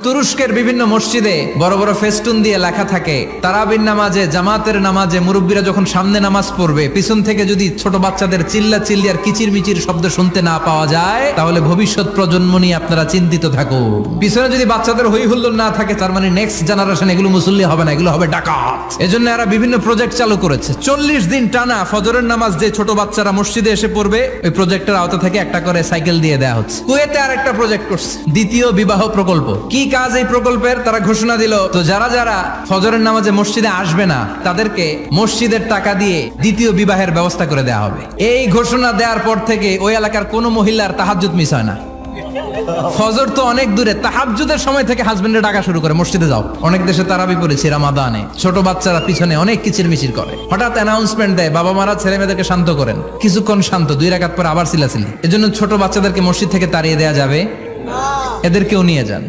তুরস্কের বিভিন্ন মসজিদে বড় বড় ফেস্টুন দিয়ে লেখা থাকে, তারাবির নামাজে, জামাতের নামাজে মুরব্বীরা যখন সামনে নামাজ পড়বে, পিছন থেকে যদি ছোট বাচ্চাদের চিল্লা চিল্লি আর কিচির মিচির শব্দ শুনতে না পাওয়া যায়, তাহলে ভবিষ্যৎ প্রজন্ম নিয়ে আপনারা চিন্তিত থাকুন। পিছনে যদি বাচ্চাদের হই হুল্লোড় না থাকে, তার মানে নেক্সট জেনারেশন এগুলো মুসল্লি হবে না, এগুলো হবে ডাকাত। এজন্য এরা বিভিন্ন প্রজেক্ট চালু করেছে। 40 দিন টানা ফজরের নামাজ যে ছোট বাচ্চারা মসজিদে এসে পড়বে, ওই প্রজেক্টের আওতা থেকে একটা করে সাইকেল দিয়ে দেওয়া হচ্ছে। কুয়েতে আর একটা প্রজেক্ট করছে, দ্বিতীয় বিবাহ প্রকল্প। কি কাজ এই প্রকল্পের? তারা ঘোষণা দিল, তো যারা যারা ফজরের নামাজে মসজিদে আসবে না, তাদেরকে মসজিদের টাকা দিয়ে দ্বিতীয় বিবাহের ব্যবস্থা করে দেওয়া হবে। এই ঘোষণা দেওয়ার পর থেকে ওই এলাকার কোনো মহিলার তাহাজ্জুদ মিস হয় না। ফজর তো অনেক দূরে, তাহাজ্জুদের সময় থেকে হাজবেন্ডে ডাকা শুরু করে, মসজিদে যাও। অনেক দেশে তারাবি পড়েছি রামাদানে, ছোট বাচ্চারা পিছনে অনেক কিচির মিচির করে, হঠাৎ অ্যানাউন্সমেন্ট দেয়, বাবা মারা ছেলে মেয়েদেরকে শান্ত করেন। কিছুক্ষণ শান্ত, 2 রাকাত পর আবার চিল্লাচিল্লি। এজন্য ছোট বাচ্চাদেরকে মসজিদ থেকে তাড়িয়ে দেওয়া যাবে, এদেরকেও নিয়ে যান।